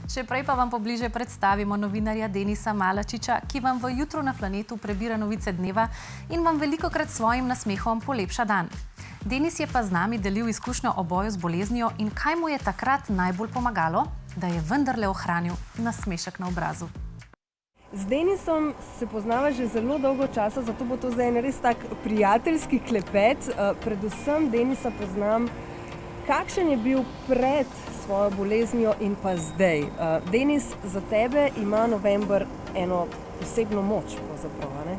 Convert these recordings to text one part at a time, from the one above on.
Še prej pa vam pobliže predstavimo novinarja Denisa Malačiča, ki vam v Jutro na planetu prebira novice dneva in vam velikokrat s svojim nasmehom polepša dan. Denis je pa z nami delil izkušnjo o boju z boleznijo in kaj mu je takrat najbolj pomagalo, da je vendarle ohranil nasmešek na obrazu. Z Denisom se poznava že zelo dolgo časa, zato bo to zdaj en res tak prijateljski klepet. Predvsem Denisa poznam, kakšen je bil pred svojo boleznijo in pa zdaj. Denis, za tebe ima november eno posebno moč, pravzaprav, ne?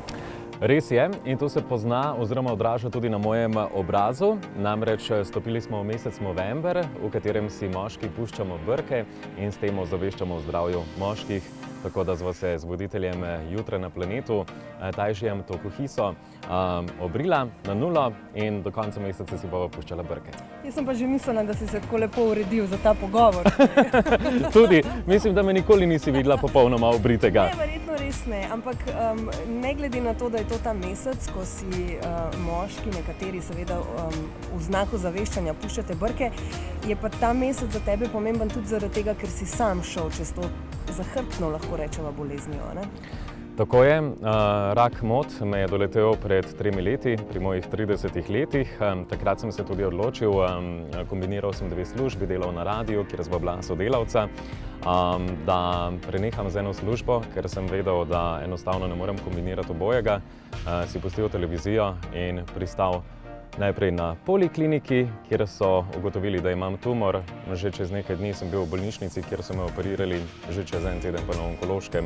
Res je, in to se pozna oziroma odraža tudi na mojem obrazu. Namreč stopili smo v mesec november, v katerem si moški puščamo brke in s tem ozaveščamo o zdravju moških. Tako da sva se z voditeljem Jutra na planetu, Tajžijem Tokuhiso, obrila na nulo in do konca meseca si bova puščala brke. Jaz sem pa že mislila, da si se tako lepo uredil za ta pogovor. Tudi, mislim, da me nikoli nisi videla popolnoma obritega. Ne, verjetno res ne, ampak ne glede na to, da je to ta mesec, ko si moški, nekateri seveda v znaku zaveščanja puščate brke, je pa ta mesec za tebe pomemben tudi zaradi tega, ker si sam šel čez to zahrbtno, lahko rečeva, boleznijo, ne? Tako je. Rak mot me je doletel pred 3 leti, pri mojih 30 letih. Takrat sem se tudi odločil, kombiniral sem 2 službi, delal na radiju, kjer sva bila sodelavca, da preneham z eno službo, ker sem vedel, da enostavno ne morem kombinirati obojega. Si pustil televizijo in pristal najprej na polikliniki, kjer so ugotovili, da imam tumor. Že čez nekaj dni sem bil v bolnišnici, kjer so me operirali, že čez en teden pa na onkološkem,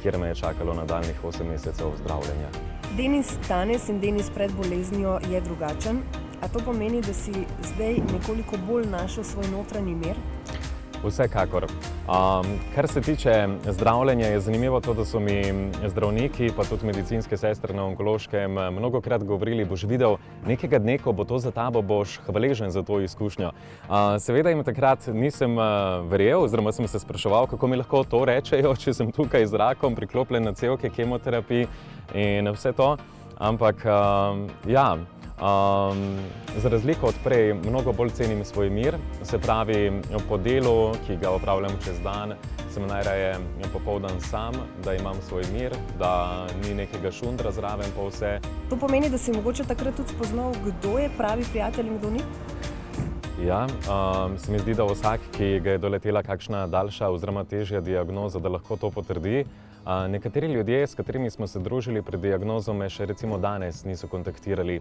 kjer me je čakalo nadaljnjih 8 mesecev zdravljenja. Denis danes in Denis pred boleznijo je drugačen. A to pomeni, da si zdaj nekoliko bolj našel svoj notranji mir? Vsekakor. Kar se tiče zdravljenja, je zanimivo to, da so mi zdravniki, pa tudi medicinske sestre na onkološkem mnogokrat govorili, boš videl nekega dne, ko bo to za tabo, boš hvaležen za to izkušnjo. Seveda jim takrat nisem verjel, oziroma sem se spraševal, kako mi lahko to rečejo, če sem tukaj z rakom, priklopljen na cevke, kemoterapiji in vse to. Ampak ja, za razliko od prej mnogo bolj cenim svoj mir, se pravi po delu, ki ga opravljam čez dan, sem najraje popoldan sam, da imam svoj mir, da ni nekega šundra zraven pa vse. To pomeni, da si mogoče takrat tudi spoznal, kdo je pravi prijatelj in kdo ni? Ja, se mi zdi, da vsak, ki ga je doletela kakšna daljša oziroma težja diagnoza, da lahko to potrdi. Nekateri ljudje, s katerimi smo se družili pred diagnozo, me še recimo danes niso kontaktirali.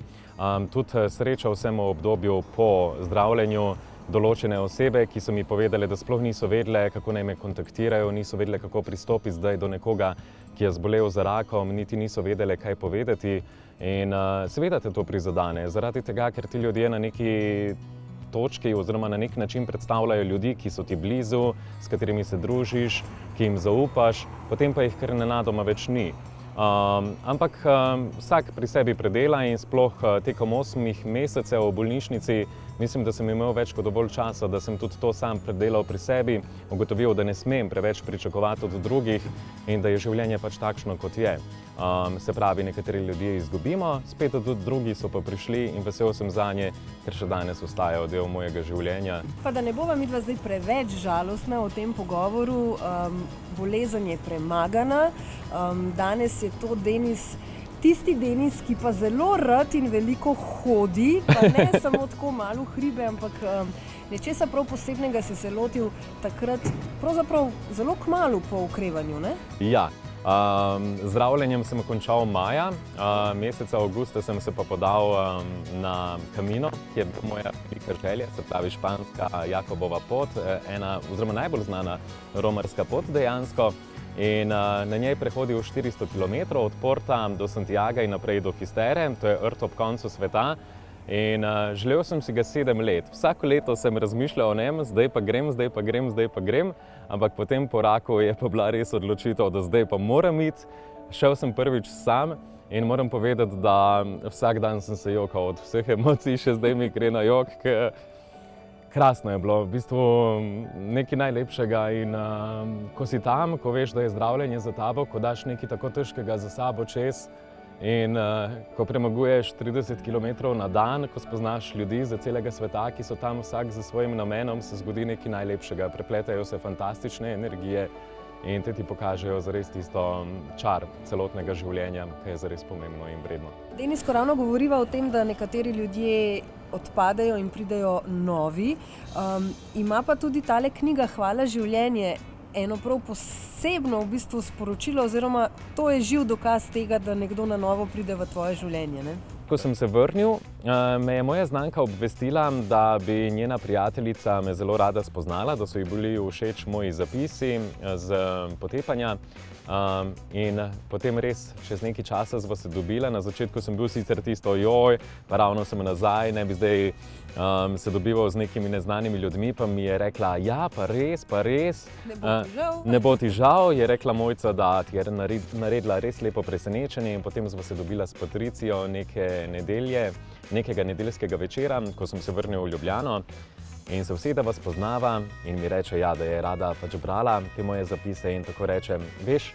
Tudi srečal sem v obdobju po zdravljenju določene osebe, ki so mi povedali, da sploh niso vedele, kako naj me kontaktirajo, niso vedele, kako pristopiti zdaj do nekoga, ki je zbolel za rakom, niti niso vedele, kaj povedati. In seveda te to prizadene, zaradi tega, ker ti ljudje na neki točki oziroma na nek način predstavljajo ljudi, ki so ti blizu, s katerimi se družiš, ki jim zaupaš, potem pa jih kar nenadoma več ni. Ampak vsak pri sebi predela in sploh tekom 8 mesecev v bolnišnici mislim, da sem imel več kot dovolj časa, da sem tudi to sam predelal pri sebi, ugotovil, da ne smem preveč pričakovati od drugih in da je življenje pač takšno, kot je. Se pravi, nekateri ljudje izgubimo, spet tudi drugi so pa prišli in vesel sem zanje, ker še danes ostajajo del mojega življenja. Pa da ne bova midva zdaj preveč žalostna v tem pogovoru, bolezen je premagana, danes je to Denis, tisti Denis, ki pa zelo rad in veliko hodi, pa ne samo tako malo hribe, ampak nečesa prav posebnega si se lotil takrat, pravzaprav zelo kmalu po okrevanju, ne? Ja. Zdravljenjem sem končal maja, meseca avgusta sem se pa podal na Camino, ki je moja velika želja, se pravi španska Jakobova pot, ena oziroma najbolj znana romarska pot dejansko. In na njej prehodil 400 km od Porta do Santiaga in naprej do Fistere, to je rt ob koncu sveta. In želel sem si ga 7 let. Vsako leto sem razmišljal o njem, zdaj pa grem, zdaj pa grem, zdaj pa grem, ampak potem po raku je pa bila res odločitev, da zdaj pa moram iti. Šel sem prvič sam in moram povedati, da vsak dan sem se jokal od vseh emocij, še zdaj mi gre na jok. Krasno je bilo, v bistvu nekaj najlepšega in ko si tam, ko veš, da je zdravljenje za tabo, ko daš nekaj tako težkega za sabo čez, In ko premaguješ 30 km na dan, ko spoznaš ljudi iz celega sveta, ki so tam vsak za svojim namenom, se zgodi nekaj najlepšega. Prepletajo se fantastične energije in te ti pokažejo zares tisto čar celotnega življenja, ki je zares pomembno in vredno. Denis, ko ravno govoriva o tem, da nekateri ljudje odpadejo in pridejo novi, ima pa tudi tale knjiga Hvala življenje eno prav posebno v bistvu sporočilo, oziroma to je živ dokaz tega, da nekdo na novo pride v tvoje življenje, ne? Ko sem se vrnil, me je moja znanka obvestila, da bi njena prijateljica me zelo rada spoznala, da so ji bili všeč moji zapisi z potepanja. In potem res čez nekaj časa sva se dobila. Na začetku sem bil sicer tisto, joj, pa ravno sem nazaj, ne bi zdaj se dobival z nekimi neznanimi ljudmi, pa mi je rekla, ja, pa res. Ne bo ti žal, je rekla Mojca, da ti je naredila res lepo presenečenje in potem sva se dobila s Patricijo nekega nedeljskega večera, ko sem se vrnil v Ljubljano. In se usedava, spoznava in mi reče, ja, da je rada pač brala te moje zapise in tako reče, veš,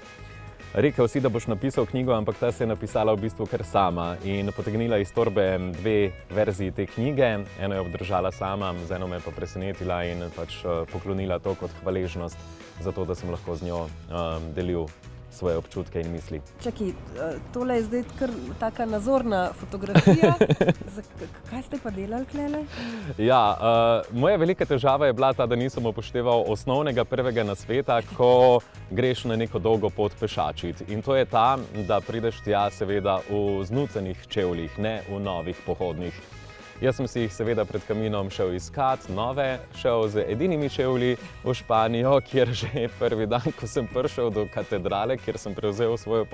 rekel si, da boš napisal knjigo, ampak ta se je napisala v bistvu kar sama in potegnila iz torbe 2 verziji te knjige, eno je obdržala sama, z eno me je pa presenetila in pač poklonila to kot hvaležnost za to, da sem lahko z njo delil svoje občutke in misli. Čakaj, tole je zdaj kar taka nazorna fotografija. Kaj ste pa delali tlele? Ja, moja velika težava je bila ta, da nisem upošteval osnovnega prvega nasveta, ko greš na neko dolgo pot pešačit. In to je ta, da prideš tja seveda v znucenih čevljih, ne v novih pohodnih. Jaz sem si jih seveda pred kaminom šel iskat, nove, šel z edinimi čevlji v Španijo, kjer že prvi dan, ko sem prišel do katedrale, kjer sem prevzel svojo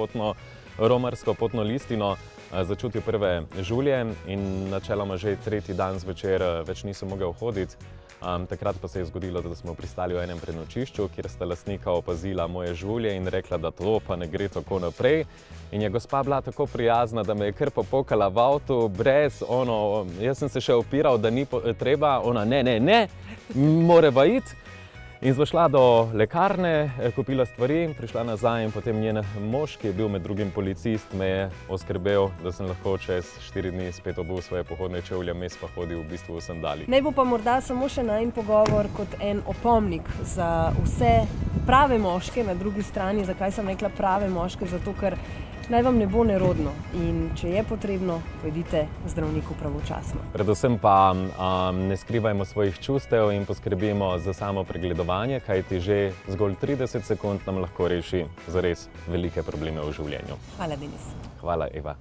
romarsko potno listino, začutil prve žulje in načeloma že tretji dan zvečer več nisem mogel hoditi. Takrat pa se je zgodilo, da smo pristali v enem prenočišču, kjer sta lastnika opazila moje žulje in rekla, da to pa ne gre tako naprej. In je gospa bila tako prijazna, da me je kar popokala v avtu, brez jaz sem se še opiral, da ni treba, ona ne, morava iti. In sva šla do lekarne, kupila stvari, prišla nazaj in potem njen mož, ki je bil med drugim policist, me je oskrbel, da sem lahko čez 4 dni spet obul svoje pohodne čevlje, mes pa hodil v bistvu v sandalih. Naj bo pa morda samo še najin pogovor kot en opomnik za vse prave moške na drugi strani. Zakaj sem rekla prave moške? Zato, ker naj vam ne bo nerodno in če je potrebno, pojdite zdravniku pravočasno. Predvsem pa ne skrivajmo svojih čustev in poskrbimo za samo pregledovanje, kajti že zgolj 30 sekund nam lahko reši zares velike probleme v življenju. Hvala, Denis. Hvala, Eva.